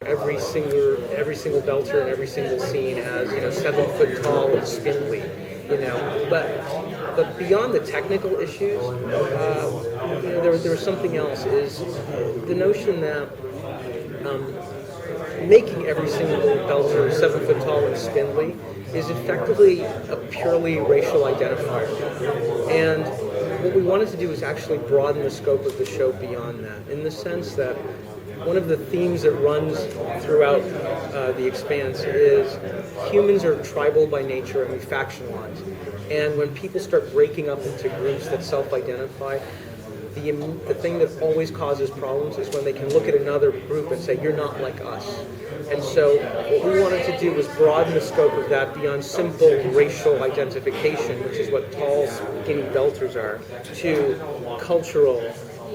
every single belter in every single scene has 7 foot tall and spindly, but beyond the technical issues, there was something else. Is the notion that making every single belter 7 foot tall and spindly is effectively a purely racial identifier. And what we wanted to do is actually broaden the scope of the show beyond that, in the sense that one of the themes that runs throughout the Expanse is humans are tribal by nature and we factionalize. And when people start breaking up into groups that self-identify, the thing that always causes problems is when they can look at another group and say, you're not like us. And so what we wanted to do was broaden the scope of that beyond simple racial identification, which is what tall, skinny belters are, to cultural,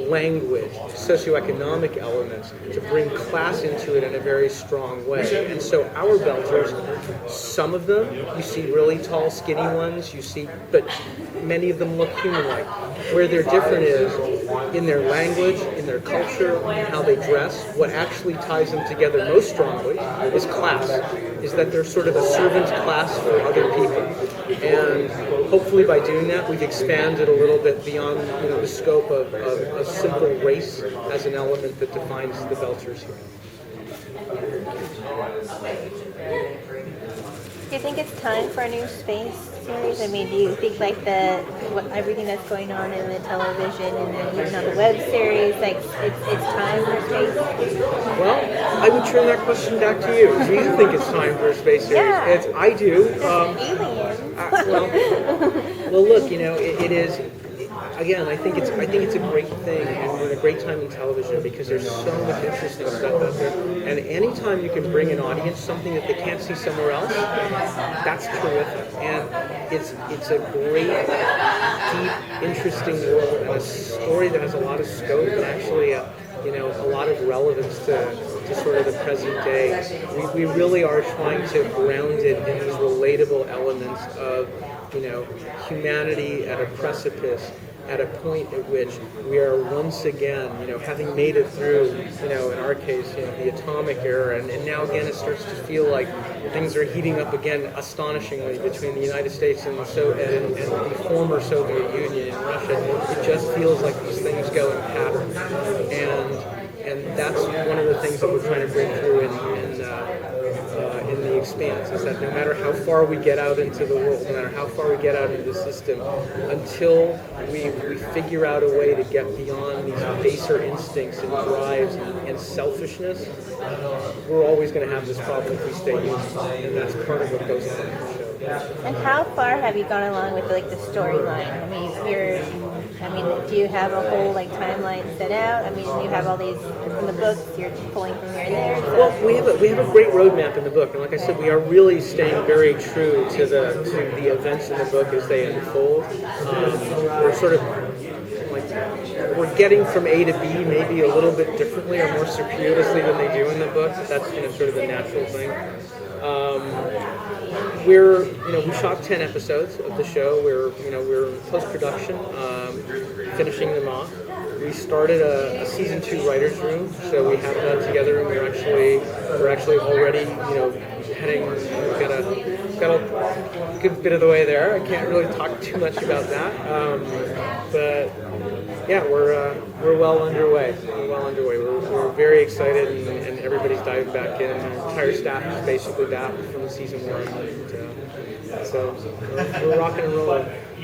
language, socioeconomic elements, to bring class into it in a very strong way. And so our belters, some of them, you see really tall, skinny ones, but many of them look human-like. Where they're different is in their language, in their culture, in how they dress. What actually ties them together most strongly is class, is that they're sort of a servant class for other people. And hopefully by doing that, we've expanded a little bit beyond the scope of a simple race as an element that defines the belters here. Do you think it's time for a new space series? I mean, do you think everything that's going on in the television and then even on the web series, it's time for a space? Well, I would turn that question back to you. Do you think it's time for a space series? Yeah. I do. Aliens. Well, look, it is. Again, I think it's a great thing, and we're in a great time in television because there's so much interesting stuff out there. And anytime you can bring an audience something that they can't see somewhere else, that's terrific. And it's a great, deep, interesting world and a story that has a lot of scope and actually a lot of relevance to sort of the present day. We really are trying to ground it in these relatable elements of humanity at a precipice, at a point at which we are once again, having made it through, in our case, the atomic era, and now again it starts to feel like things are heating up again astonishingly between the United States and the former Soviet Union and Russia. It just feels like these things go in patterns, and that's one of the things that we're trying to bring through in the Expanse, is that no matter how far we get out into the world, no matter how far we get out into the system, until we figure out a way to get beyond these baser instincts and drives and selfishness, we're always going to have this problem if we stay human, and that's part of what goes on in the show. And how far have you gone along with the storyline? Do you have a whole timeline set out? You have all these in the books. You're pulling from here and there. So. Well, we have a great roadmap in the book, and like I said, we are really staying very true to the events in the book as they unfold. We're sort of we're getting from A to B maybe a little bit differently or more circuitously than they do in the book. That's sort of a natural thing. We shot 10 episodes of the show. We're in post-production, finishing them off. We started a season 2 writers' room, so we have that together, and we're actually already heading. We've got a good bit of the way there. I can't really talk too much about that, but yeah, we're well underway. We're very excited, and everybody's diving back in. Our entire staff is basically back from season 1, and so we're rocking and rolling.